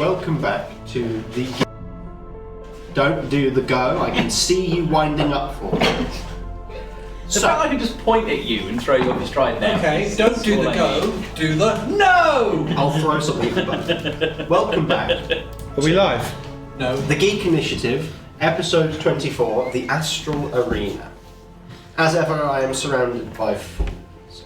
Welcome back to the... Don't do the go, I can see you winding up for it. The fact I can just point at you and throw you off your stride now. Okay, don't do the go, do the no! I'll throw something at the button. Welcome back. Are we live? No. The Geek Initiative, episode 24, the Astral Arena. As ever, I am surrounded by fools.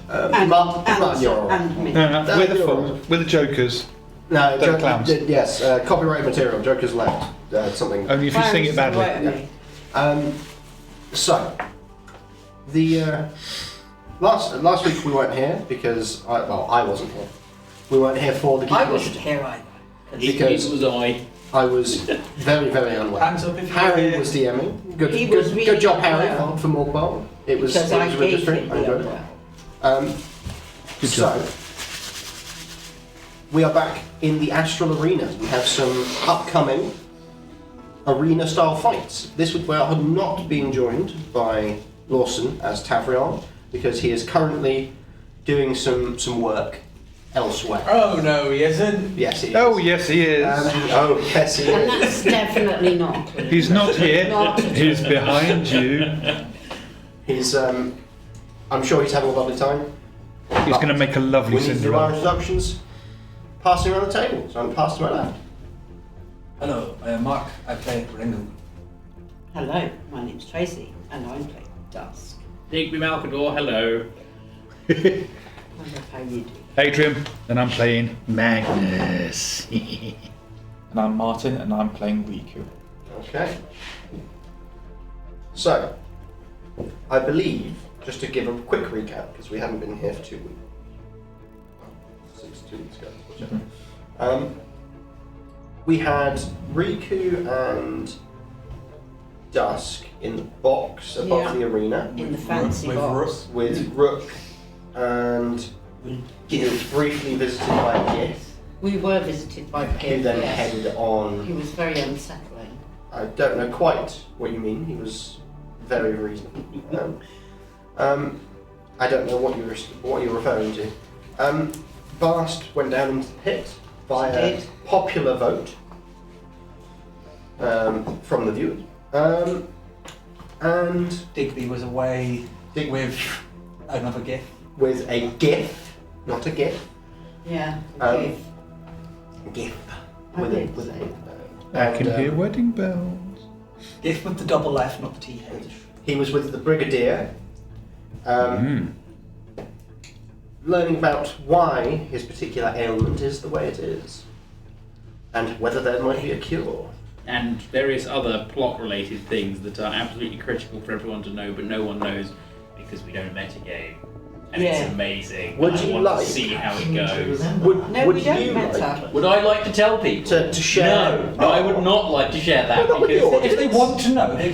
Martin, you're all right. And me. No, we're the you're fools. right. We're the jokers. No, They're clowns. Yes, copyrighted material, Joker's left. Something. Only if you sing it badly. So, the last week we weren't here because I wasn't here. We weren't here for the Geek I wasn't Initiative. here either. Because it was I. I was very, very unwell. Hands up if you're Harry here. was DMing. Good, He good, was really good job, Harry, unwell. for Morkball. It was Because I a gave registry. him I enjoyed the it. unwell. Good job. So, we are back in the Astral Arena. We have some upcoming arena-style fights. This week we are not being joined by Lawson as Tavrion because he is currently doing some work elsewhere. Oh no, he isn't. Yes, he is. Oh, yes, he is. Yes, he And is. that's definitely not true. He's not here. Not at He's behind you. He's, I'm sure he's having a lovely time. He's going to make a lovely We need to do our Cinderella. introductions. Passing around the table, so I'm passing around. Hello, I am Mark. I play Rhi-koo. Hello, my name's Tracy, and I'm playing Dusk. Digby Malcador, hello. I love how you do. Adrian, and I'm playing Magnus. And I'm Martin, and I'm playing Rhi-koo. Okay. So, I believe, just to give a quick recap, because we haven't been here for 2 weeks. 2 weeks ago, whichever. We had Rhi-koo and Dusk in the box above Yeah. the arena In the fancy with box. with Rook and briefly visited by a Gith, We were visited by who Geek, then yes. headed He on. was very unsettling. I don't know quite what you mean. He was very reasonable. I don't know what you're referring to. Bast went down into the pit by She a did. popular vote from the viewers. And Digby was away Dig- with another gift. with a GIF, not a GIF, Yeah, Um, Geek. GIF. I With a, did with say a, I can hear wedding bells. Gift with the double F, not the TH. He was with the Brigadier, learning about why his particular ailment is the way it is, and whether there might be a cure. And various other plot-related things that are absolutely critical for everyone to know, but no one knows because we don't metagame. And Yeah. it's amazing. Would and you I want like to see how it goes. Would No, would we don't you meta. like Would I like to tell people? to share? No, I would not like to share that Well, not with because the If they want to know, they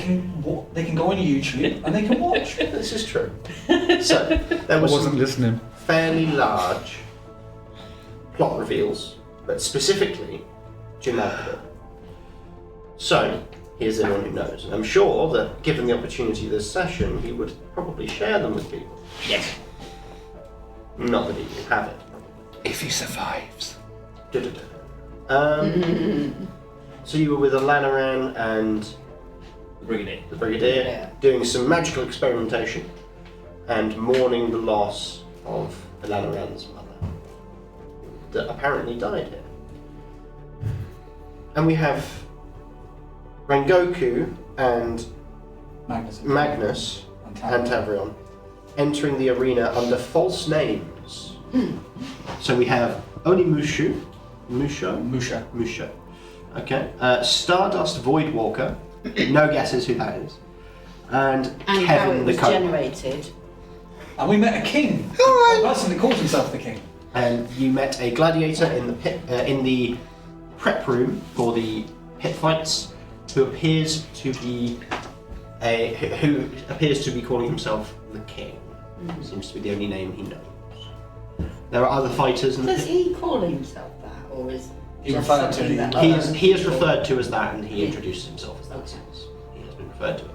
can go on YouTube and they can watch. This is true. So there I was wasn't some listening. fairly large plot reveals, but specifically Gemalcador. So here's anyone who knows. And I'm sure that given the opportunity of this session, he would probably share them with people. yes, Not that he would have it. If he survives. So you were with Alanaran and the Brigadier. the Brigadier, Yeah. doing some magical experimentation and mourning the loss of Alanaran's mother, that apparently died here. And we have Rengoku and Magnus and Tavrion entering the arena under false names. So we have only Mushu. Okay. Stardust Voidwalker. No guesses who that is. And And how Kevin it the was Kobold. generated. And we met a king. Oh, that's he calls himself the king. And you met a gladiator in the pit, in the prep room for the pit fights, who appears to be calling himself the king. Seems to be the only name he knows. There are other fighters in the Does pit. he call himself that, or is He just referred to something the- that He is referred to as that, and he Yeah. introduces himself as that. Okay. since He has been referred to it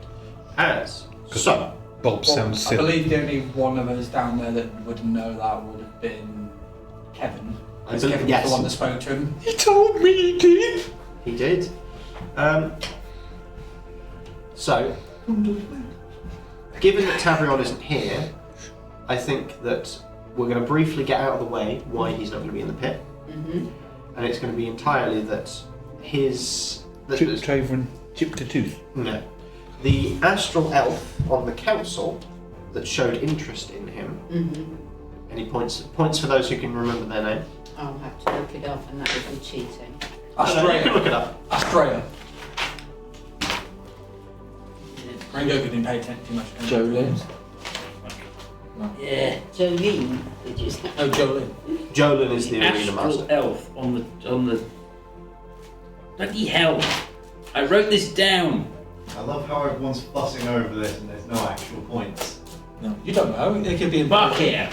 as. So, Bob sounds I silly. believe the only one of us down there that would know that would have been Kevin. Because Kevin was the one that spoke to him. He told me he did. He did. So, given that Tavrion isn't here, I think that we're going to briefly get out of the way why he's not going to be in the pit. Mm-hmm. And it's going to be entirely that his... Chip to tooth. No. The astral elf on the council that showed interest in him. Mm-hmm. Any points for those who can remember their name? I'll have to look it up, and that would be cheating. You can Australia. look it up. Australia. Ringo didn't pay attention too much. Jolene. Yeah. Jolene, did you say? No, Jolene. Jolin is the arena Astral master. elf on the. Bloody hell! I wrote this down. I love how everyone's fussing over this and there's no actual points. No, you don't know. It could be a Bakir.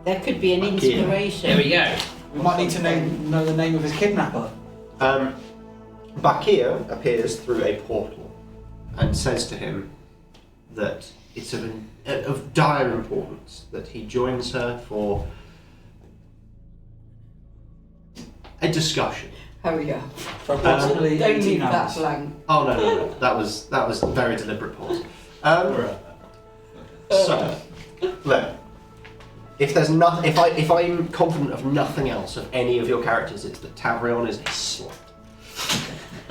There could be an Bakir. inspiration. There we go. We might need to know the name of his kidnapper. Bakir appears through a portal and says to him that it's of dire importance that he joins her for a discussion. Hurry up. For approximately Don't leave 18 that hours. blank. Oh no, that was a very deliberate pause. So, look, if there's nothing, if I'm confident of nothing else of any of your characters, it's that Tavrion is a slut.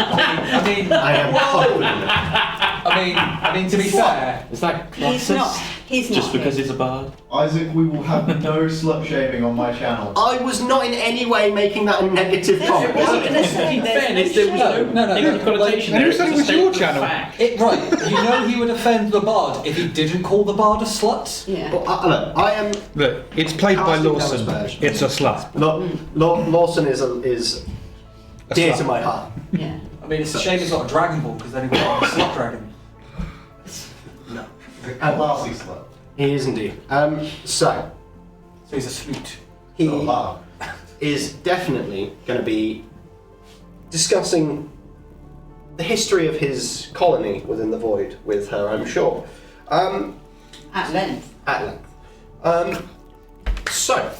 I mean, I am confident. I mean, to be fair, Is that He's not. He's not. just because he's a bard? Isaac, we will have no slut shaming on my channel. I was not in any way making that a negative comment. I was going to say, In there's fairness, there was no No, negative connotation. Who there. said it It's was a your statement of channel? fact. right, you know he would offend the bard if he didn't call the bard a slut? Yeah. Well, look, I am. Look, it's played by Casting those Lawson. versions. It's a slut. Lawson is A dear slut. to my heart. Yeah. I mean, it's a shame it's not a Dragon Ball because then he would have a slut dragon. No, He's a classy slut. he is indeed. So So he's a sloot. he So hard. is definitely going to be discussing the history of his colony within the void with her, I'm sure. At length. At length. So,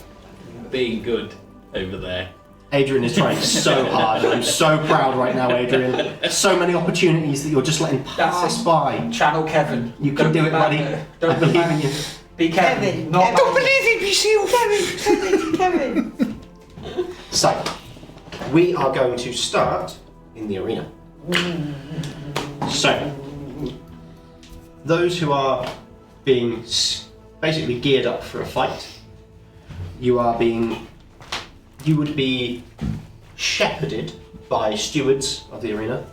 Being good over there. Adrian is trying so hard. I'm so proud right now, Adrian. So many opportunities that you're just letting pass it. by. Channel Kevin. You can do it, buddy. I Don't be believe in mad. you. Be Kevin. Kevin. Not Kevin. Magnus. Kevin. So, we are going to start in the arena. So, those who are being basically geared up for a fight, you would be shepherded by stewards of the arena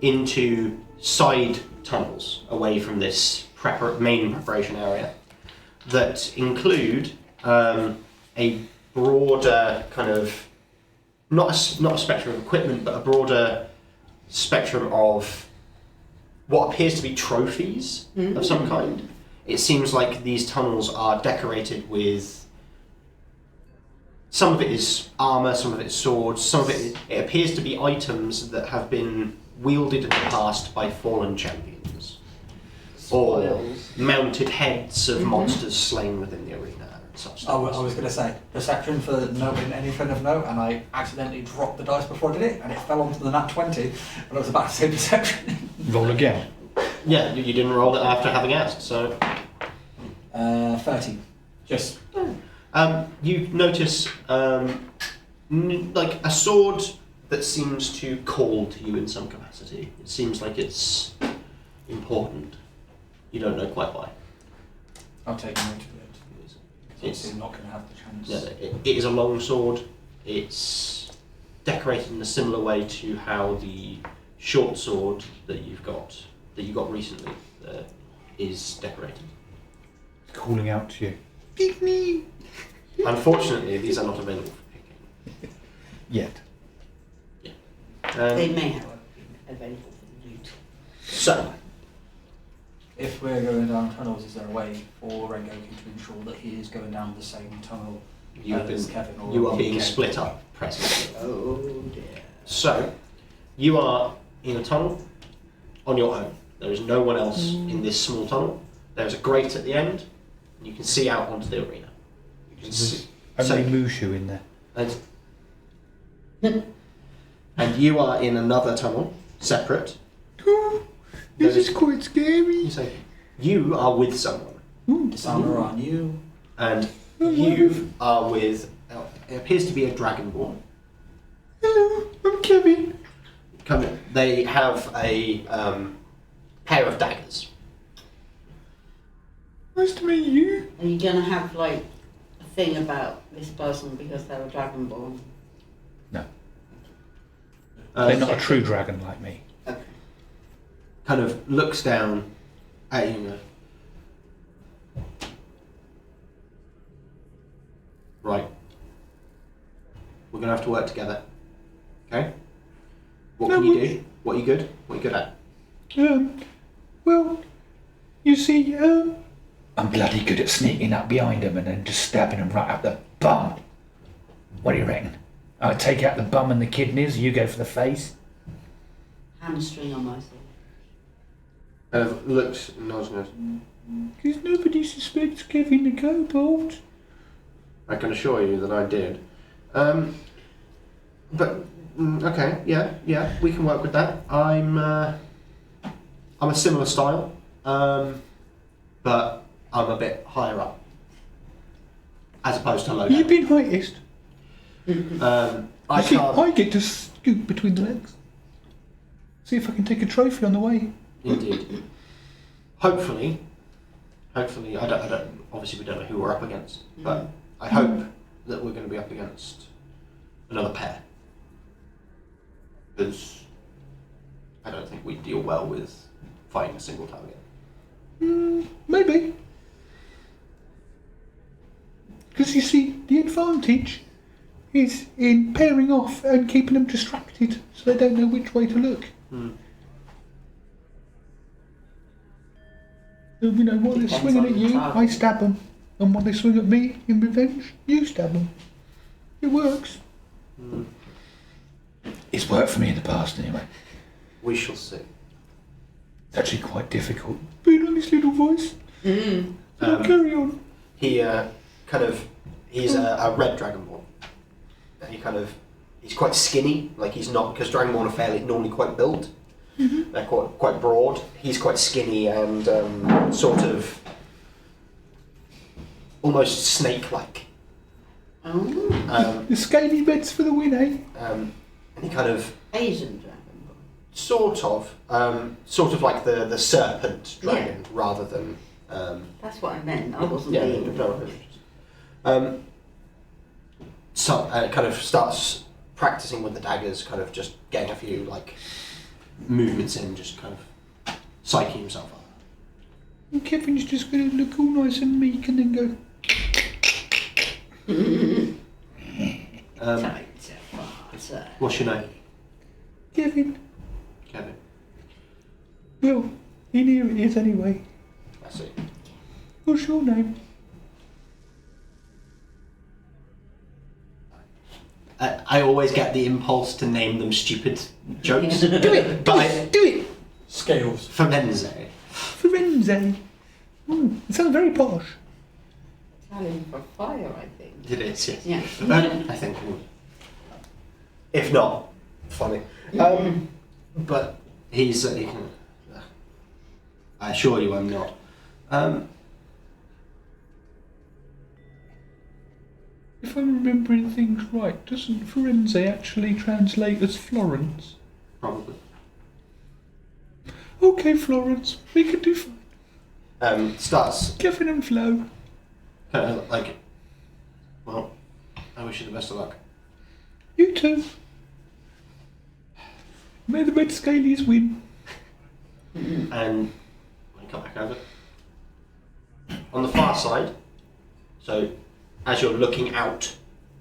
into side tunnels away from this main preparation area that include a broader kind of not a spectrum of equipment, but a broader spectrum of what appears to be trophies of some kind. It seems like these tunnels are decorated with. Some of it is armour, some of it is swords, some of it appears to be items that have been wielded in the past by fallen champions. Or mounted heads of monsters slain within the arena and such. I was going to say, perception for knowing anything of note, and I accidentally dropped the dice before I did it, and it fell onto the nat 20, and I was about to say perception. Roll again. Yeah, you didn't roll it after having asked, so... 30. Just... You notice like a sword that seems to call to you in some capacity. It seems like it's important. You don't know quite why. I'll take note of it. It's Obviously not going to have the chance. yeah, it is a long sword. It's decorated in a similar way to how the short sword that you got recently is decorated. Calling out to you. Pick me! Unfortunately, these are not available for picking. Yet. They may have been available for loot. So, If we're going down tunnels, is there a way for Rengoku to ensure that he is going down the same tunnel as Kevin? Or you are being Kevin? split up presently. Oh dear. So, you are in a tunnel on your own. There is no one else in this small tunnel. There is a grate at the end, and you can see out onto the arena. You can see. Only So, Mushu in there. And you are in another tunnel, separate. Oh, this is quite scary. You say, you are with someone. Dishonor on you. And you are with, it appears to be a dragonborn. Hello, I'm Kevin. They have a pair of daggers. Nice to meet you. Are you going to have like a thing about this person because they're a dragonborn? No, Uh, they're not a true dragon like me. Okay. Kind of looks down at you. Right. We're going to have to work together. Okay? What No, can you we- do? What are you good? What are you good at? Well, you see, I'm bloody good at sneaking up behind them and then just stabbing them right up the bum. What do you reckon? I'll take out the bum and the kidneys, you go for the face. Hamstring on myself. Looks, nods. Because nobody suspects Kevin the kobold. I can assure you that I did. Okay, yeah, we can work with that. I'm a similar style, but I'm a bit higher up, as opposed to low You've down. been highest. I You see, can't. I get to scoot between the legs. See if I can take a trophy on the way. Indeed. Hopefully, I don't. Obviously, we don't know who we're up against, but I hope that we're going to be up against another pair, because I don't think we deal well with fighting a single target. Maybe. Because you see, the advantage is in pairing off and keeping them distracted so they don't know which way to look. So, you know, while they're Depends swinging on at the you, target. I stab them. And while they swing at me in revenge, you stab them. It works. It's worked for me in the past anyway. We shall see. It's actually quite difficult being on this little voice. Carry on. He's a red dragonborn. He's quite skinny, like he's not, because dragonborn are normally quite built. They're quite broad. He's quite skinny and sort of almost snake-like. Oh. The scaly beds for the win, eh? And he kind of, Asian dragonborn. sort of like the serpent dragon rather than. That's what I meant. I wasn't Yeah, being. kind of starts practicing with the daggers, kind of just getting a few like movements in, just kind of psyching himself up. And Kevin's just going to look all nice and meek and then go, What's your name? Kevin. Kevin. Well, in here it is anyway. I see. What's your name? I always get the impulse to name them stupid jokes. Do it! Do it! Scales. Firenze. Firenze. It sounds very posh. Italian for fire, I think. It is, yes. Yeah. I think. If not, funny. But he's. I assure you, I'm not. If I'm remembering things right, doesn't Firenze actually translate as Florence? Probably. Okay, Florence, we can do fine. Starts Kevin and Flo. kind of like. Well, I wish you the best of luck. You too. May the red scalies win. And I come back over. On the far side, so as you're looking out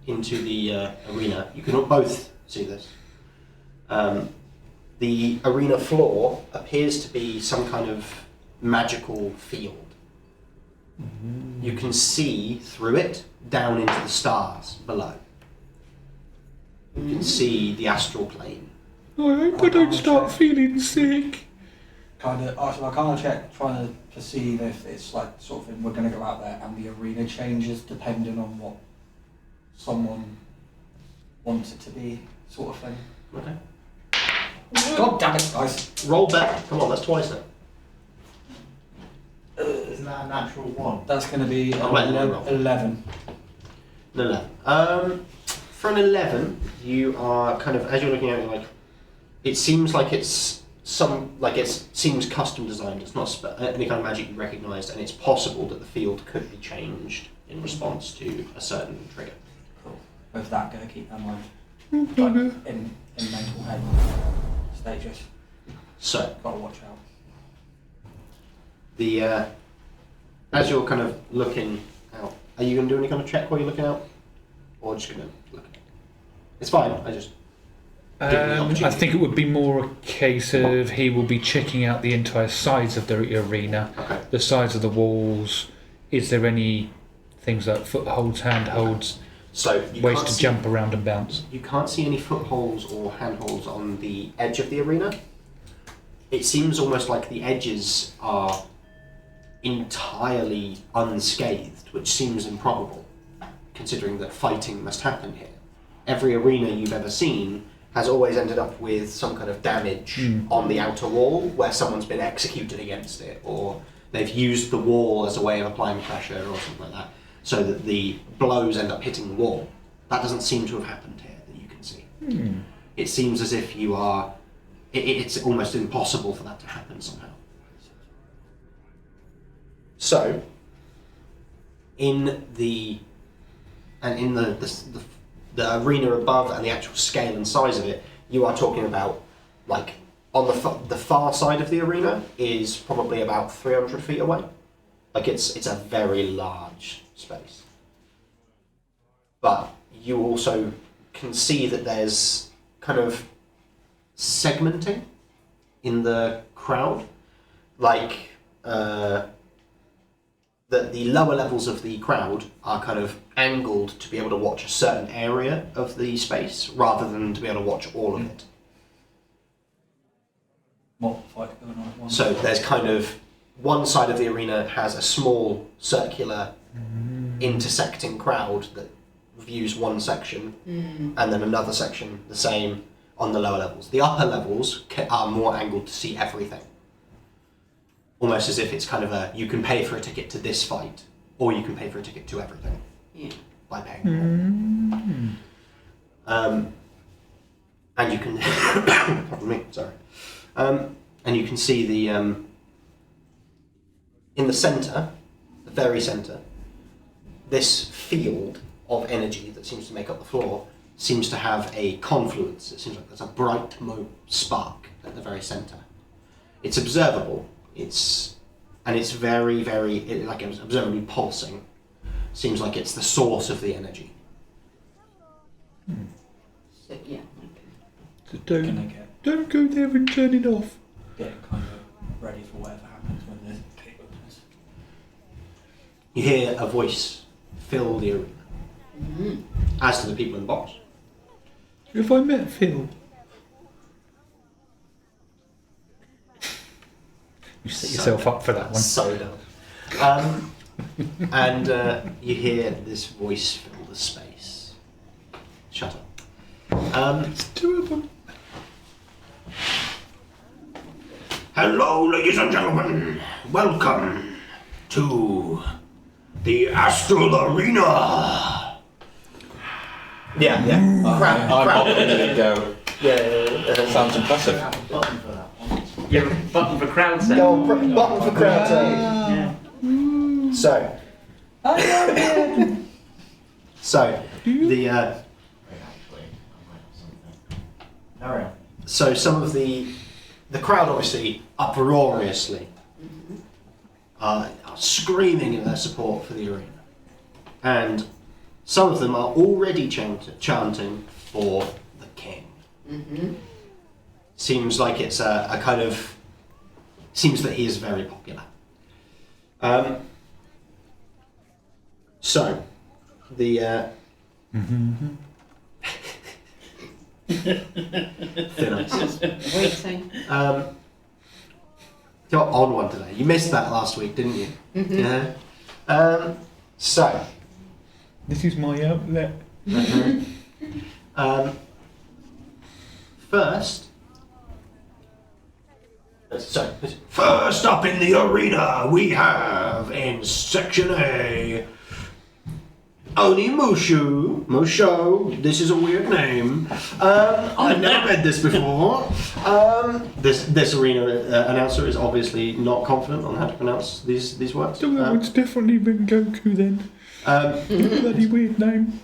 into the arena, you can both see this. The arena floor appears to be some kind of magical field. You can see through it down into the stars below. You can see the astral plane. I hope I don't start feeling sick. So I kind of check, trying to perceive if it's like sort of we're going to go out there and the arena changes depending on what someone want it to be sort of thing. Okay. God damn it, guys. Roll back. Come on, that's twice now. Isn't that a natural one? That's going to be Oh, wait, no, roll. 11. No. For an 11, you are kind of, as you're looking at it, like, it seems like it's seems custom designed. It's not any kind of magic you recognised, and it's possible that the field could be changed in response to a certain trigger. Cool. With that, going to keep that in mind. Bugger. Like, in mental head stages. So, Gotta watch out. as you're kind of looking out, are you going to do any kind of check while you're looking out? Or just going to look at it? It's fine, I just... I think it would be more a case of he will be checking out the entire sides of the arena, Okay. the sides of the walls. Is there any things like footholds, handholds, So, you ways can't to see- jump around and bounce? You can't see any footholds or handholds on the edge of the arena. It seems almost like the edges are entirely unscathed, which seems improbable, considering that fighting must happen here. Every arena you've ever seen has always ended up with some kind of damage on the outer wall, where someone's been executed against it, or they've used the wall as a way of applying pressure or something like that, so that the blows end up hitting the wall. That doesn't seem to have happened here, that you can see. It seems as if you are... It's almost impossible for that to happen somehow. So, in the arena above and the actual scale and size of it, you are talking about, like, on the far side of the arena is probably about 300 feet away. Like, it's a very large space. But you also can see that there's kind of segmenting in the crowd, like that the lower levels of the crowd are kind of angled to be able to watch a certain area of the space rather than to be able to watch all of it. What fight going on at once? So there's kind of one side of the arena has a small circular intersecting crowd that views one section, and then another section the same on the lower levels. The upper levels are more angled to see everything. Almost as if it's kind of a, you can pay for a ticket to this fight, or you can pay for a ticket to everything. Yeah. By paying more. And you can, pardon me, sorry. And you can see the, in the centre, the very centre, this field of energy that seems to make up the floor seems to have a confluence. It seems like there's a bright spark at the very centre. It's observable. It's very, very, like it's observably pulsing. Seems like it's the source of the energy. So, yeah. So Gonna get don't go there and turn it off. kind of ready for whatever happens when the gate opens. You hear a voice fill the arena, as do the people in the box. Have I met Phil? You set yourself up for that one. So dumb. And you hear this voice fill the space. Shut up. It's two of them. Hello, ladies and gentlemen. Welcome to the Astral Arena. Yeah. I'm Crowd. popping the go. Yeah. Sounds impressive. Button for that one. You have a button for crowd sound. Go button for crowd sound. Yeah. So the Wait, actually, I might have something. Carry on. so some of the crowd obviously uproariously are screaming in their support for the arena, and some of them are already chanting for the king. Seems like it's a kind of, seems that he is very popular. So the thin ice. Waiting. You're on one today. You missed that last week, didn't you? Yeah. So This is my outlet. First up in the arena, we have in Section A, Musho. This is a weird name. I've never read this before. This arena announcer is obviously not confident on how to pronounce these words. That one's definitely been Goku then. Bloody weird name.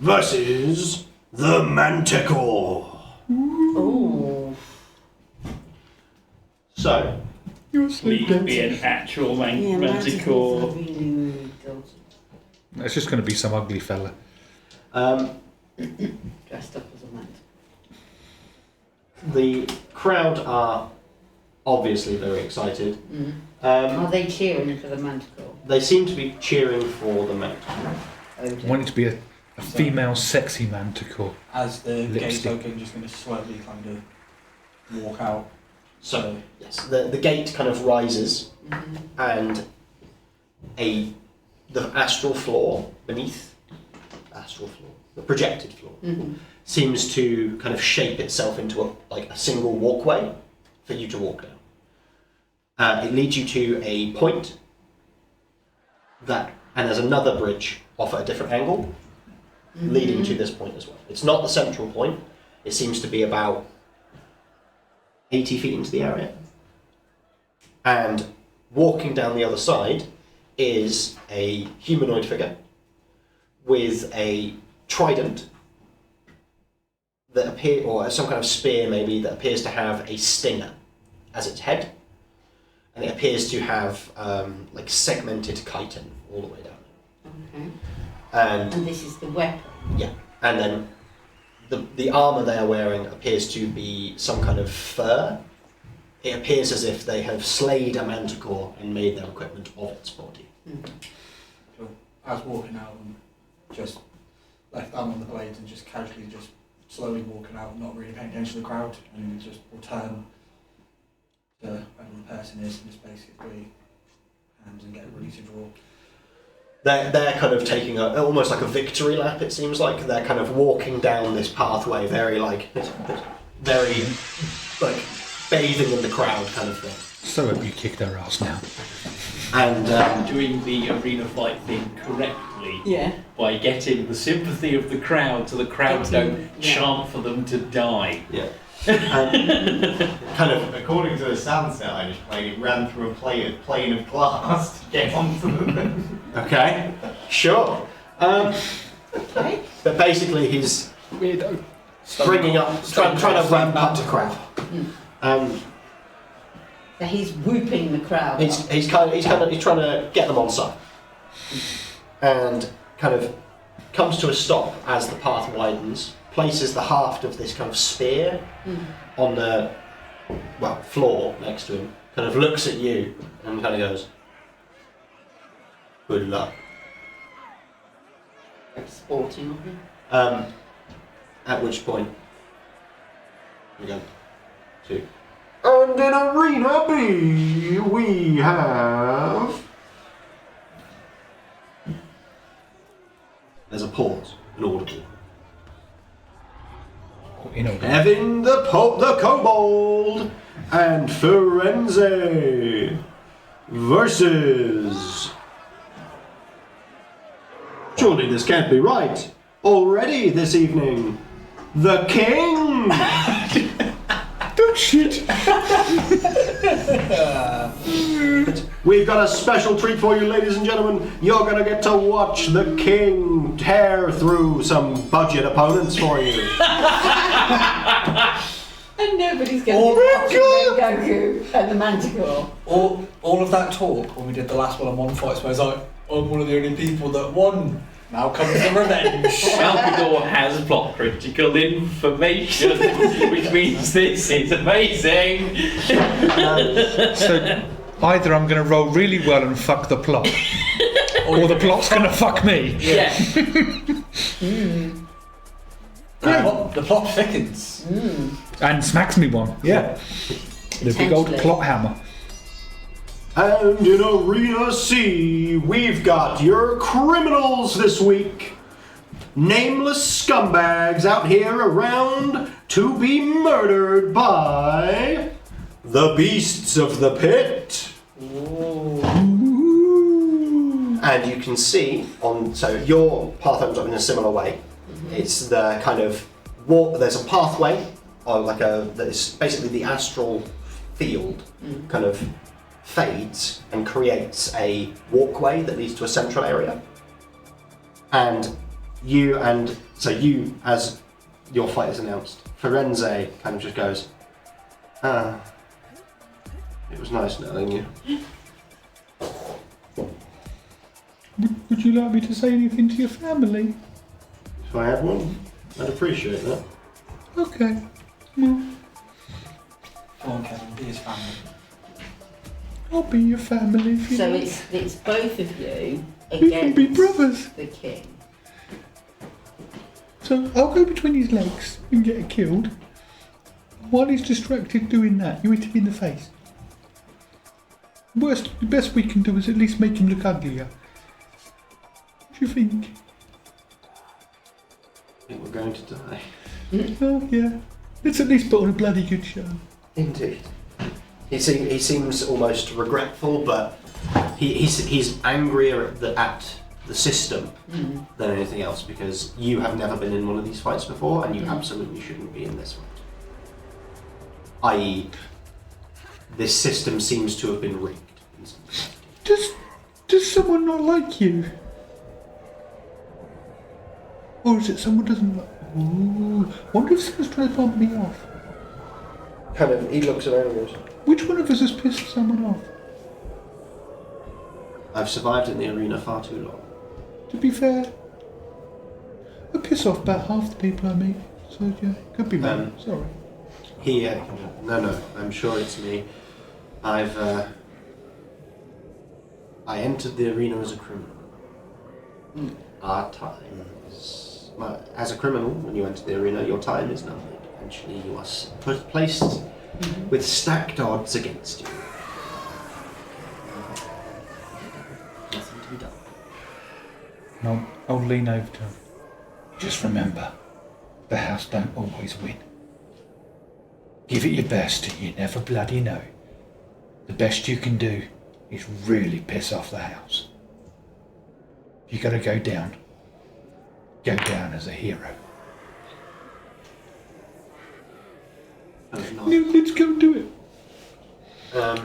Versus the Manticore. Oh. So, You're Please be an actual manticore. Really dodgy. It's just going to be some ugly fella. Dressed up as a man. the crowd are obviously very excited. Are they cheering for the manticore? They seem to be cheering for the manticore. Oh, I want it to be a female sexy manticore. As the gate Lipstick. open, just going to slowly kind of walk out. So, yes, the gate kind of rises, and the astral floor beneath, the projected floor, seems to kind of shape itself into a single walkway for you to walk down. It leads you to a point and there's another bridge off at a different angle, leading to this point as well. It's not the central point. It seems to be about 80 feet into the area. And walking down the other side is a humanoid figure with a trident that or some kind of spear maybe, that appears to have a stinger as its head. And it appears to have segmented chitin all the way down. Okay. And this is the weapon? yeah, and then the armour they are wearing appears to be some kind of fur. It appears as if they have slayed a manticore and made their equipment of its body. So, as walking out, and just left arm on the blades and just casually, just slowly walking out, not really paying attention to the crowd, and just will turn to whoever the person is and just basically hands and get ready to draw. They're kind of taking almost like a victory lap, it seems like. They're kind of walking down this pathway, very bathing in the crowd kind of thing. So hope you kick their ass now. And Doing the arena fight thing correctly Yeah. by getting the sympathy of the crowd so the crowd don't chant for them to die. yeah. According to the soundset I just played, it ran through a plane of glass to get onto them. Okay, sure. Okay. But basically he's Weirdo. bringing up, trying to ramp up the crowd. So he's whooping the crowd. He's trying to get them on side, and kind of comes to a stop as the path widens. Places the haft of this kind of spear on the floor next to him. Kind of looks at you and kind of goes, "Good luck." Sporting of him. At which point we go to. And in Arena B, we have. There's a pause, an audible. Having the kobold and Firenze versus. Surely this can't be right. Already this evening, the king. Don't shit. We've got a special treat for you, ladies and gentlemen. You're gonna get to watch the king tear through some budget opponents for you. And nobody's going to be watching Goku and the Manticore. All of that talk when we did the last one-on-one fights, where I was like, I'm one of the only people that won. Now comes the revenge. Alpidor has plot critical information, which means this is amazing. So either I'm going to roll really well and fuck the plot, or the plot's going to fuck me. Yeah. The plot thickens. And smacks me one. Yeah. The big old Potentially. plot hammer. And in Arena C, we've got your criminals this week. nameless scumbags out here around to be murdered by the beasts of the pit. And you can see so your path opens up in a similar way. It's the kind of walk. There's a pathway, or that's basically the astral field, kind of fades and creates a walkway that leads to a central area. And you, as your fight is announced, Firenze kind of just goes, it was nice knowing you. Would you like me to say anything to your family? If I had one, I'd appreciate that. Okay. Well, Go on, Kevin, be his family. I'll be your family if you So like. it's both of you We can be against brothers. the king. So I'll go between his legs and get it killed. While he's distracted doing that, you hit him in the face. The best we can do is at least make him look uglier. What do you think? I think we're going to die. Oh yeah. Let's at least put on a bloody good show. Indeed. He seems almost regretful, but he's angrier at the system than anything else, because you have never been in one of these fights before, and you absolutely shouldn't be in this one. I.e., this system seems to have been rigged. Does someone not like you? Or is it someone doesn't like... Ooh, wonder if someone's trying to bump me off. Kind of, he looks around and goes, Which one of us has pissed someone off? I've survived in the arena far too long. To be fair, I piss off about half the people I meet. So yeah, could be me. Sorry. No, I'm sure it's me. I entered the arena as a criminal. Our time is... As a criminal, when you enter the arena, your time is numbered. Eventually you are placed with stacked odds against you. Nothing to be done. No, I'll lean over to him. Just remember, the house don't always win. Give it your best, you never bloody know. The best you can do is really piss off the house. If you gotta go down as a hero. That was nice. No, let's go and do it.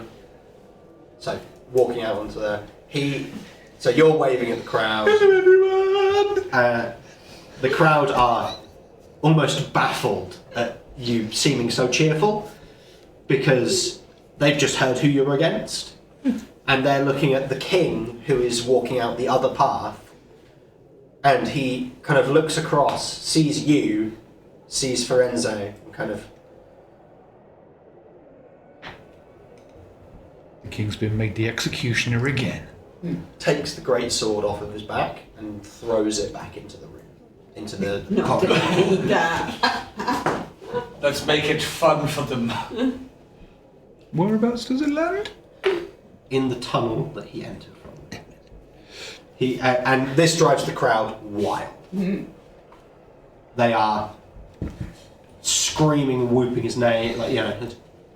So, walking out onto so you're waving at the crowd. Hello everyone! The crowd are almost baffled at you seeming so cheerful, because they've just heard who you're against, and they're looking at the king, who is walking out the other path, and he kind of looks across, sees you, sees Firenze, and kind of... The king's been made the executioner again. takes the great sword off of his back and throws it back into the room, into the Not corridor. gonna need that. Let's make it fun for them. Whereabouts does it land? In the tunnel that he entered from. And this drives the crowd wild. They are screaming and whooping his name,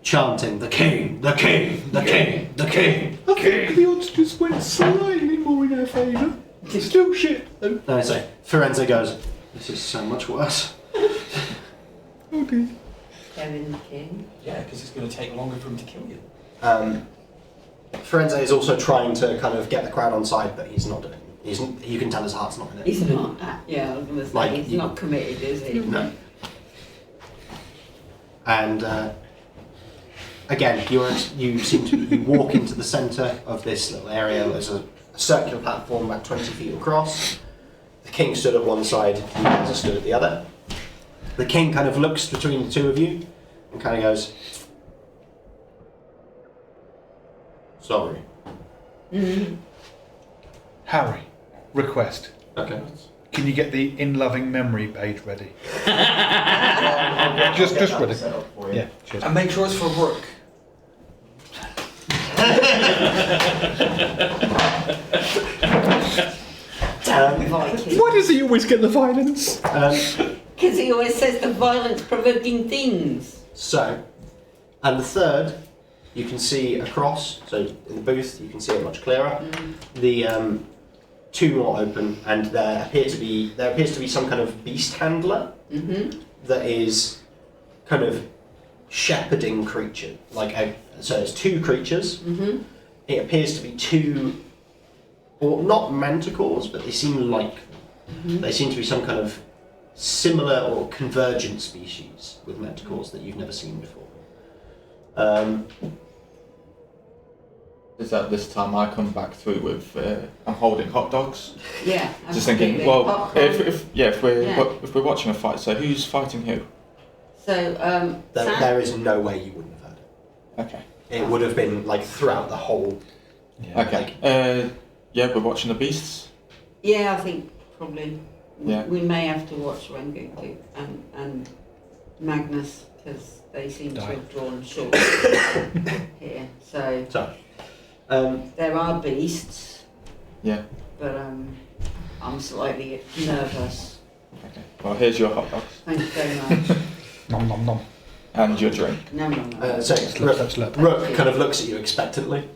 chanting, "The king, the king, the king, the king, the I think king." the odds just went slightly more in our favour. Still shit though. No, so Firenze goes, "This is so much worse." Okay. Kevin the king. Yeah, because it's going to take longer for him to kill you. Firenze is also trying to kind of get the crowd on side, but he's not doing it. You can tell his heart's not in it. He's not. Yeah, I was going to say, he's not committed, is he? No. And again, you walk into the centre of this little area. There's a circular platform about 20 feet across. The king stood at one side, you guys are stood at the other. The king kind of looks between the two of you and kind of goes, "Sorry." Harry, request. Okay. Can you get the in loving memory page ready? Just ready. Yeah, cheers. And make sure it's for Rook. Damn Viking. Why does he always get the violence? Because he always says the violence-provoking things. So, and the third, you can see across. So in the booth, you can see it much clearer. The two more open, and there appears to be some kind of beast handler that is kind of shepherding creature. So it's two creatures. It appears to be two, or not manticores, but they seem like they seem to be some kind of similar or convergent species with manticores that you've never seen before. Is that this time I come back through with I'm holding hot dogs? Yeah. Just thinking, absolutely. well, Popcorn. if we're watching a fight, so who's fighting who? So, Sam? There is no way you wouldn't have heard it. Okay. It would have been like throughout the whole. Okay. Yeah, we're watching the beasts. Yeah, I think probably. Yeah. We may have to watch Rhi-koo and Magnus, because they seem to have drawn short here. So there are beasts. Yeah. But I'm slightly nervous. Okay. Well, here's your hot dogs. Thank you very much. Nom nom nom. And your drink. No. So Slurp. Rook kind of looks at you expectantly.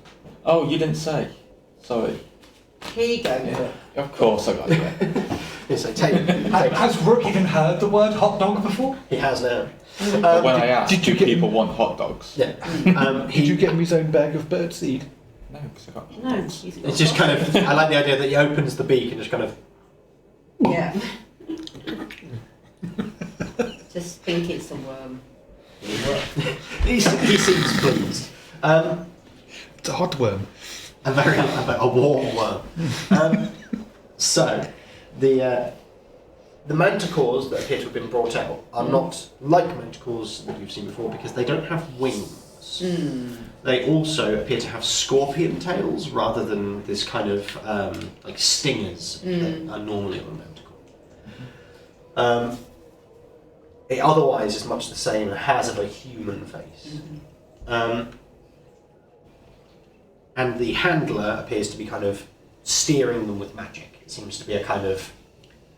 Oh, you didn't say. Sorry. Here you go. Yeah. Of course I got it. Yes, I take. Has Rook even heard the word hot dog before? He has now. When I asked, did you do get- people want hot dogs? Yeah. Did you get him his own bag of birdseed? No, because I got hot No, dogs. he's got It's just kind of. I like the idea that he opens the beak and just kind of. Yeah. Just think it's a worm. He seems pleased. It's a hot worm. A warm worm. So, the manticores that appear to have been brought out are not like manticores that you've seen before because they don't have wings. They also appear to have scorpion tails rather than this kind of like stingers that are normally on a manticore. It otherwise is much the same and has a very human face. And the handler appears to be kind of steering them with magic. It seems to be a kind of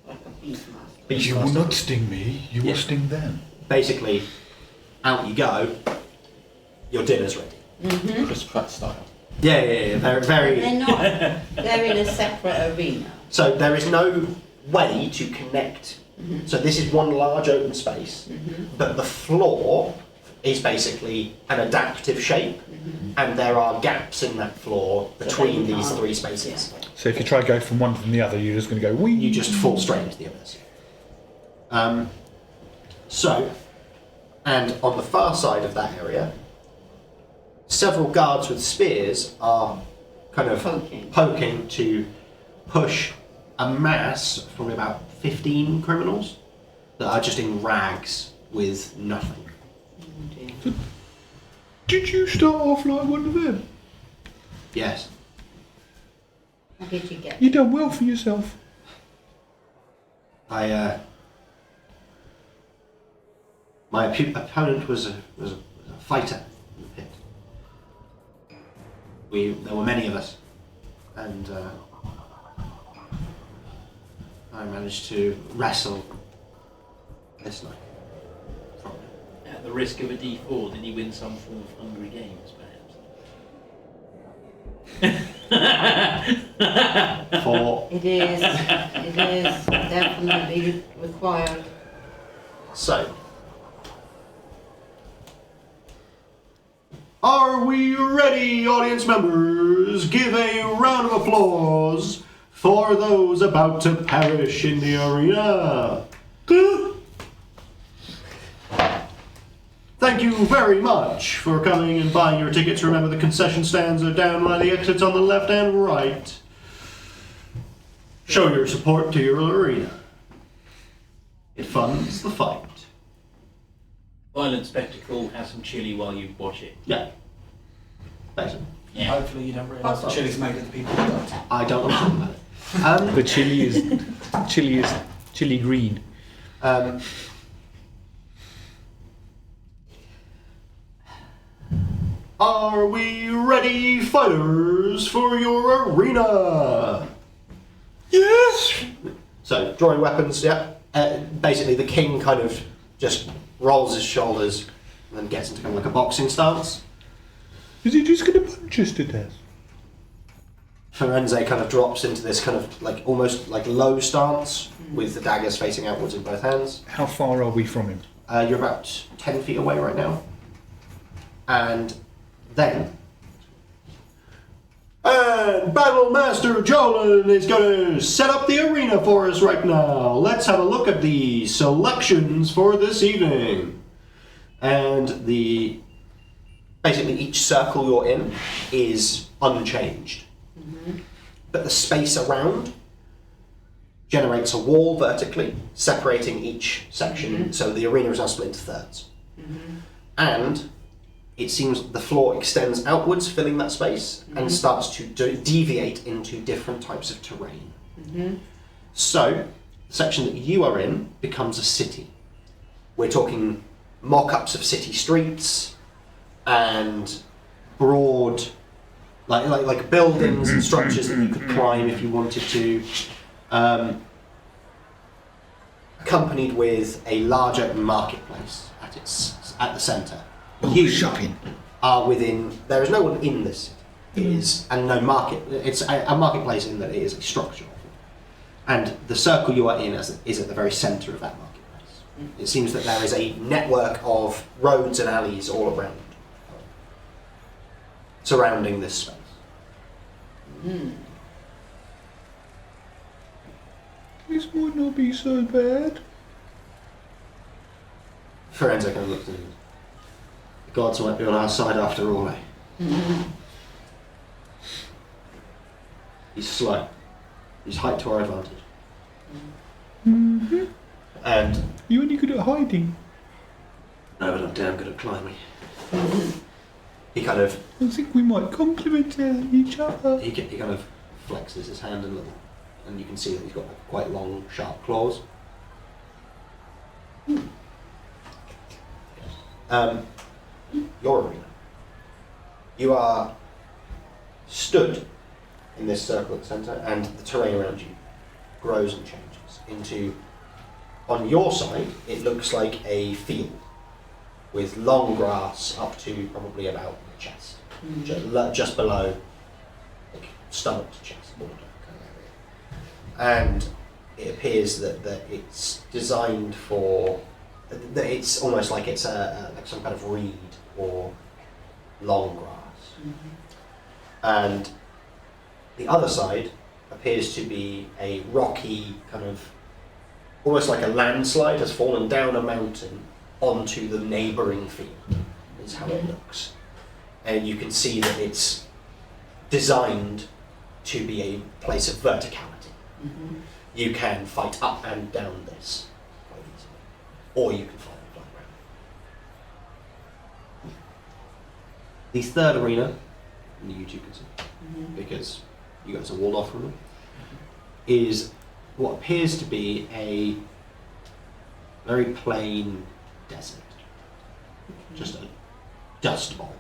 Like a beastmaster. You will not sting me, you will sting them. Basically, out you go, your dinner's ready. Chris Pratt style. Yeah. Very. They're not. They're in a separate arena. So there is no way to connect. So this is one large open space, but the floor is basically an adaptive shape, and there are gaps in that floor between these three spaces. Yeah. So if you try to go from one to the other, you're just going to go wee. You just fall straight into the abyss. And on the far side of that area, several guards with spears are kind of poking to push a mass, probably about 15 criminals, that are just in rags with nothing. Oh dear. Did you start off like one of them? Yes. How did you get? You done well for yourself. My opponent was a fighter in the pit. There were many of us, and I managed to wrestle this night from him. At the risk of a D4, did he win some form of Hungry Games, perhaps? For It is definitely required. so, are we ready, audience members? Give a round of applause for those about to perish in the arena. Thank you very much for coming and buying your tickets. Remember, the concession stands are down by the exits on the left and right. Show your support to your arena. It funds the fight. Violent spectacle, have some chili while you watch it. Yeah. Basically. Yeah. Hopefully you don't realise the chili's made of the people who died. I don't want to talk about it. The chili is chili green. Are we ready, fighters, for your arena? Yes! So, drawing weapons, yeah. Basically, the king kind of just rolls his shoulders and then gets into kind of like a boxing stance. Is he just going to punch us to death? Firenze kind of drops into this kind of like almost like low stance with the daggers facing outwards in both hands. How far are we from him? You're about 10 feet away right now. And then... And Battle Master Jolin is going to set up the arena for us right now. Let's have a look at the selections for this evening. And basically each circle you're in is unchanged. But the space around generates a wall vertically, separating each section, so the arena is now split into thirds. And it seems the floor extends outwards, filling that space, and starts to deviate into different types of terrain. So, the section that you are in becomes a city. We're talking mock-ups of city streets, and broad, like buildings and structures that you could climb if you wanted to, accompanied with a larger marketplace at the centre. You shopping are within. There is no one in this city. It is, and no market. It's a marketplace in that it is a structure, and the circle you are in is at the very centre of that marketplace. It seems that there is a network of roads and alleys all around, surrounding this space. This might not be so bad. Firenze kind of looked at him. The gods might be on our side after all, eh? He's slow. He's height to our advantage. And... You any good at hiding? No, but I'm damn good at climbing. He kind of... I think we might complement each other. He kind of flexes his hand a little, and you can see that he's got quite long, sharp claws. Your arena. You are stood in this circle at the centre, and the terrain around you grows and changes into, on your side, it looks like a field with long grass up to probably about the chest, just below, like stomach to chest border kind of area. And it appears that it's designed for, that it's almost like it's like some kind of reed or long grass. And the other side appears to be a rocky kind of, almost like a landslide has fallen down a mountain onto the neighbouring field, is how it looks. And you can see that it's designed to be a place of verticality. You can fight up and down this quite easily, or you can fight fly around. The third arena, and you two can see, because you guys are walled off from them, is what appears to be a very plain desert. Just a dust bowl.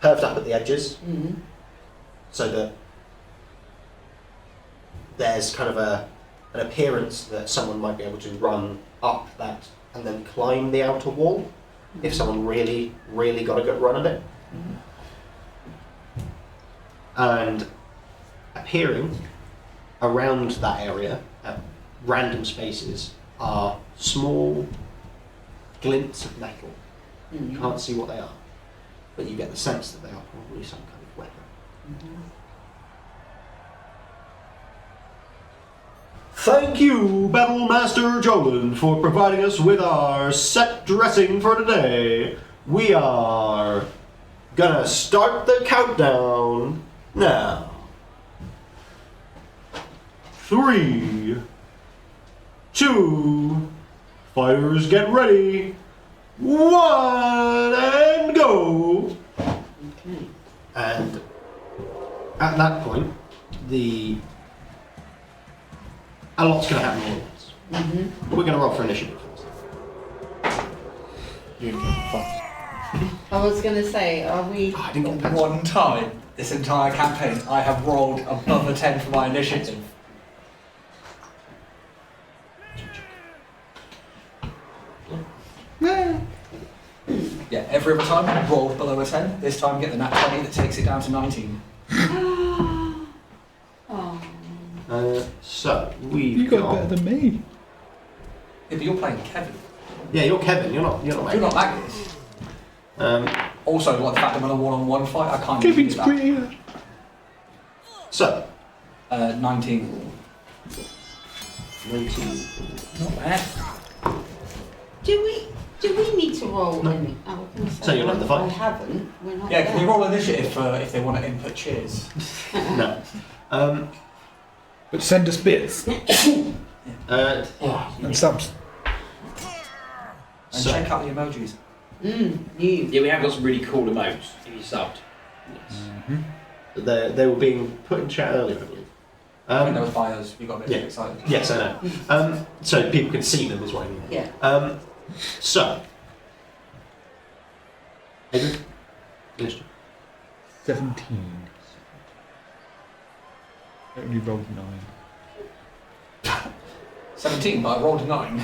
Curved up at the edges, so that there's kind of an appearance that someone might be able to run up that and then climb the outer wall if someone really, really got a good run at it. And appearing around that area at random spaces are small glints of metal. You can't see what they are, but you get the sense that they are probably some kind of weapon. Thank you, Battle Master Jolin, for providing us with our set dressing for today. We are gonna start the countdown now. 3, 2, fighters get ready, 1, and go! And at that point, a lot's going to happen all at once. We're going to roll for initiative first. You can fast. I was going to say, are we... I didn't get past One time. this entire campaign, I have rolled above a 10 for my initiative. Yeah, every other time I rolled below a 10. This time get the nat 20 that takes it down to 19. So we've You got better than me. Yeah, but you're playing Kevin. Yeah, you're Kevin. You're not. You're not Magnus. Also, like the fact I'm in a one-on-one fight, I can't even do Kevin's that. prettier. So 19. 19. Not bad. Do we need to roll No. any? I was gonna say, So you're not in the fight? I haven't. We're not Yeah, can we there. roll initiative for if they want to input cheers? No. But send us bits and subs. And So- check out the emojis. You. Yeah, we have got some really cool emotes if you subbed. They were being put in chat earlier, I believe. I think that was by us. We got a bit yeah. too excited. Yes, I know. So people can see them is what I mean. Yeah. So. Adrian? Initiative. 17. I only rolled 9. 17, but I rolled a 9.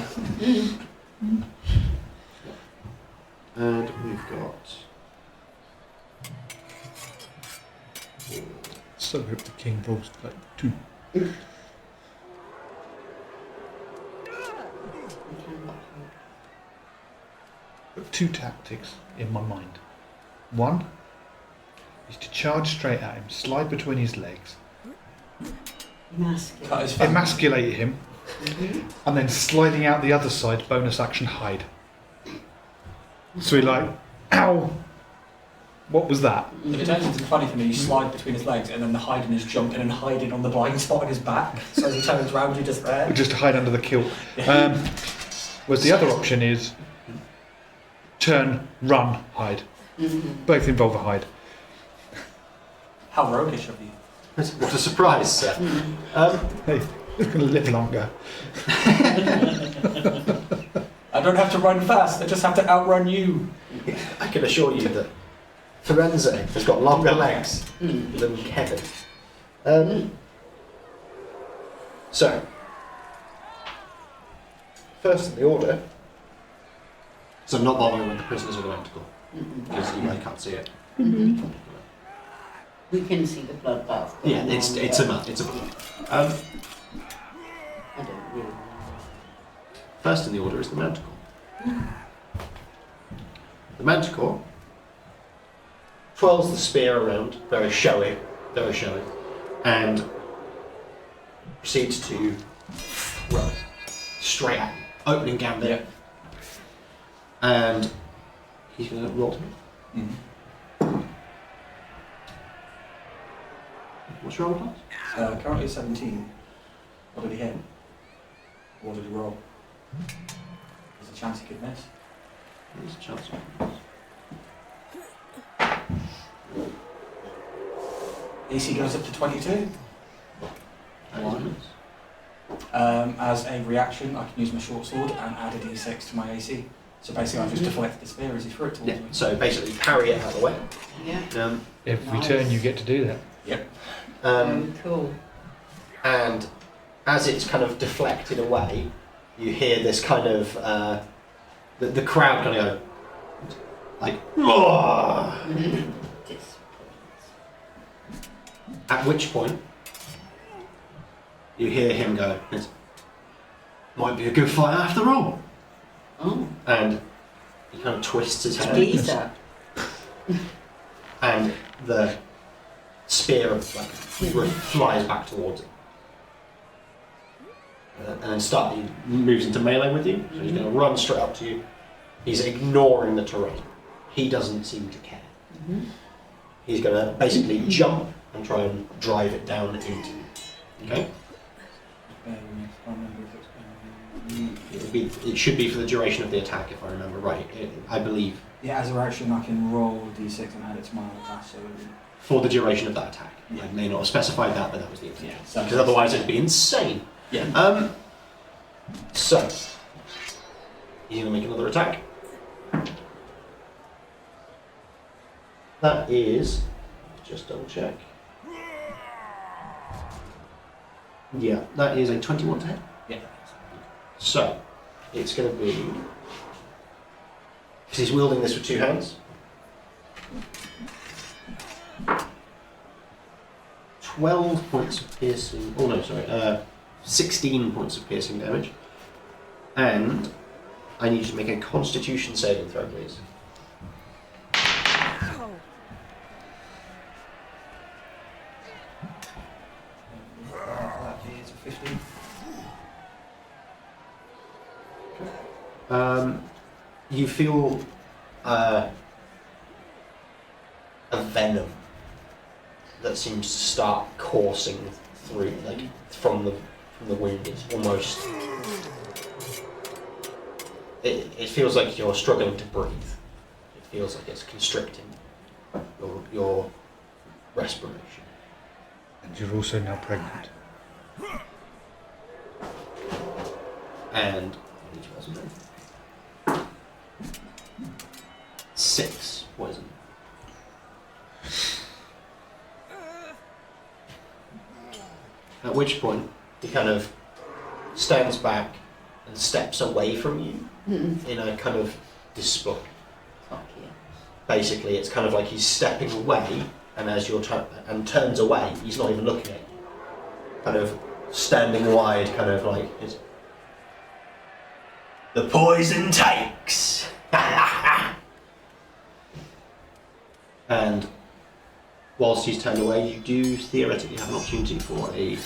And we've got. So hope the king rolls like 2. Got 2 tactics in my mind. One is to charge straight at him, slide between his legs, Masculine. Cut his face. emasculate him, and then sliding out the other side, bonus action hide. So he like, ow! What was that? If it turns into funny for me, you slide between his legs and then the hiding is jumping and hiding on the blind spot on his back. So as he turns around, you're just there. Just to hide under the kilt. Whereas the other option is turn, run, hide. Both involve a hide. How roguish of you. What a surprise, sir. Hey, he's going to live longer. I don't have to run fast, I just have to outrun you. I can assure you that Firenze has got longer legs than Kevin. So, first in the order. So I'm not bothering with the prisoners of the Manticore, because you can't see it. We can see the bloodbath. Yeah, going it's on, a but it's a. I don't really know. First in the order is the Manticore. The Manticore twirls the spear around, very showy, and proceeds to run straight at you, opening gambit. Yeah. And he's going to roll to me. What's your roll class? Currently 17. What did he hit? What did he roll? There's a chance he could miss. There's a chance. AC goes up to 22. One. As a reaction, I can use my short sword and add a d6 to my AC. So basically, I just deflect the spear as he threw it towards Yeah. me. So basically, parry it out of the way. Yeah. Every turn you get to do that. Very cool. And as it's kind of deflected away, you hear this kind of the crowd kind of go like, "Roar!" At which point you hear him go, "It might be a good fight after all." Oh. And he kind of twists his head, Geezer. and the spear flies back towards him. And then he moves into melee with you, so he's going to run straight up to you. He's ignoring the terrain. He doesn't seem to care. He's going to basically jump and try and drive it down into you. Okay? It should be for the duration of the attack, if I remember right. I believe. Yeah, as a reaction, I can roll d6 and add it to my other class. So For the duration of that attack. Yeah. I may not have specified that, but that was the intention. Yeah, so- Because otherwise it'd be insane. yeah. So, he's going to make another attack. That is Just double check. Yeah, that is a 21 to hit. Yeah. So, it's going to be... Because he's wielding this with 2 hands. 12 points of piercing... Oh no, sorry. 16 points of piercing damage. And I need you to make a Constitution saving throw, please. That is a 15. You feel a venom that seems to start coursing through, like from the wound. It's almost. It feels like you're struggling to breathe. It feels like it's constricting your respiration. And you're also now pregnant. And 6 poison. At which point he kind of stands back and steps away from you in a kind of display. Fuck yeah. Basically, it's kind of like he's stepping away, and as you're and turns away, he's not even looking at you. Kind of standing wide, kind of like the poison takes. And whilst he's turned away, you do theoretically have an opportunity for a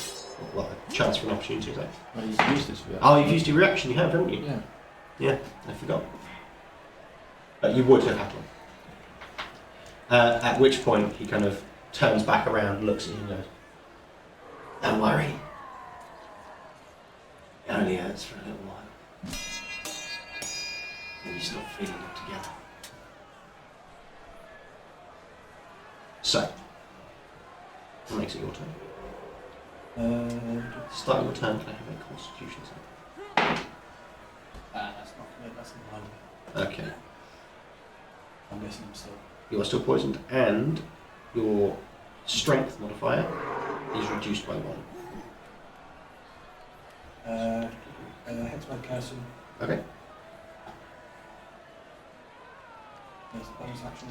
chance for an opportunity attack. Well, you've used this reaction. Oh, you've used your reaction, you have, haven't you? Yeah. Yeah, I forgot. But you would have had one. At which point he kind of turns back around, looks at you and goes, "Don't worry. It only hurts for a little while. And you stop feeling it together." So, what makes it your turn? Start your turn, can I have a constitution save? That's not good, that's a 9. Okay. I'm guessing I'm still. You are still poisoned, and your strength modifier is reduced by 1. Hex by cursing. Okay. There's the bonus action.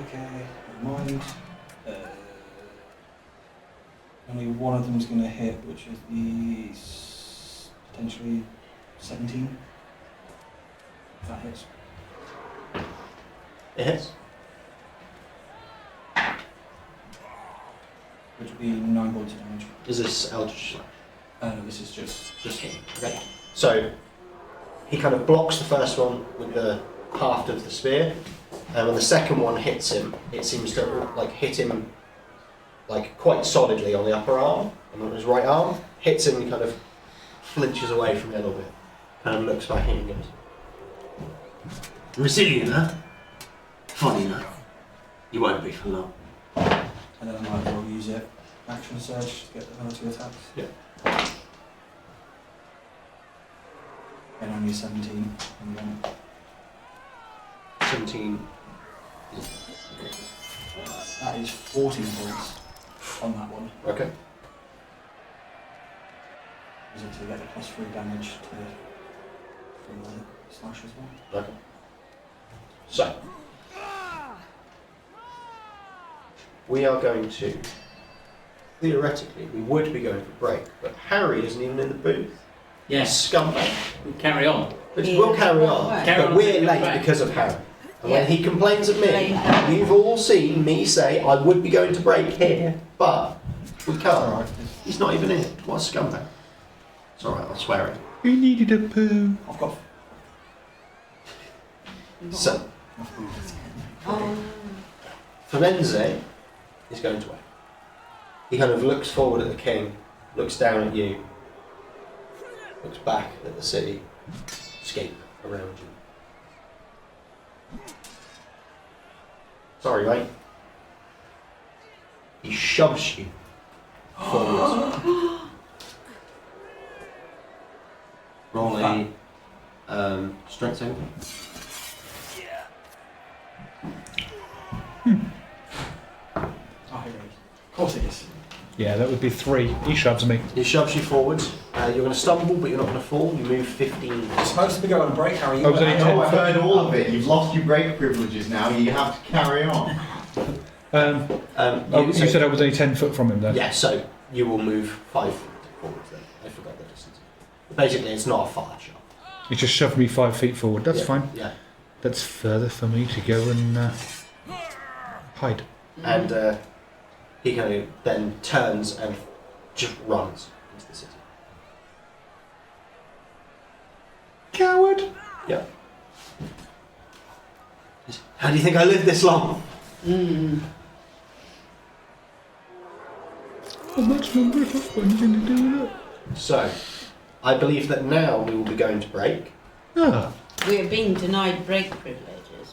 Okay, never mind. Only one of them is going to hit, which is the potentially 17. If that hits. It hits. Which would be 9 points of damage. Is this Eldritch Slash? No, this is just Him. Okay. So, he kind of blocks the first one with the haft of the spear, and when the second one hits him, it seems to like hit him like quite solidly on the upper arm, and on his right arm, hits him and kind of flinches away from it a little bit, kind of looks back in and goes, "Resilient, huh? Funny enough. You won't be for long." and then I might as well use it. Action surge to get another 2 attacks. Yeah. And only 17 on one. 17. That is 14 points on that one. Okay. Is it to get the +3 damage from the slash as well? Okay. So, we are going to, theoretically, we would be going for break, but Harry isn't even in the booth. Yes, Scumbag. we carry on. But we'll carry on, Carry but on we're to the late back. because of Harry. And Yeah. when he complains at me, Blame you've all seen me say I would be going to break here, but we can't. Alright. He's not even in it. What a scumbag. It's alright, I'll swear it. We needed a poo. I've got. So, Oh, Firenze is going to wait. He kind of looks forward at the king, looks down at you, looks back at the city, scape around you. Sorry, mate. He shoves you forwards. Roll a strength saving. course it is. Yeah, that would be 3. He shoves me. He shoves you forward. You're going to stumble, but you're not going to fall. You move 15. You're supposed to be going on break, how are you? I was only I know, I heard all of it. You've lost your break privileges now. You have to carry on. You said I was only 10 foot from him then? Yeah, so you will move 5 feet forwards then. I forgot the distance. Basically, it's not a far shot. He just shoved me 5 feet forward. That's fine. Yeah. That's further for me to go and hide. And he kind of then turns and just runs into the city. Coward! Yeah. How do you think I lived this long? How much longer have I got going to do that? So, I believe that now we will be going to break. Ah. We are being denied break privileges.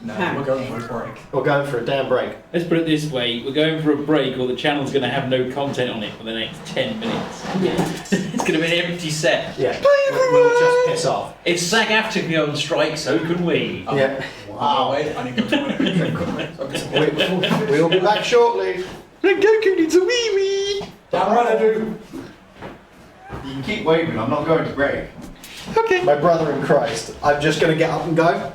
No, apparently. we're going for a break. We're going for a damn break. Let's put it this way: we're going for a break, or the channel's going to have no content on it for the next 10 minutes. Yeah. It's going to be an empty set. Yeah. We'll just piss off. If SAG-AFTRA can go on strike, so can we. Yeah. Wow. Wait, I need to go to the We'll be back shortly. Goku needs a wee-wee! Damn right I do. You can keep waving. I'm not going to break. Okay. My brother in Christ. I'm just going to get up and go.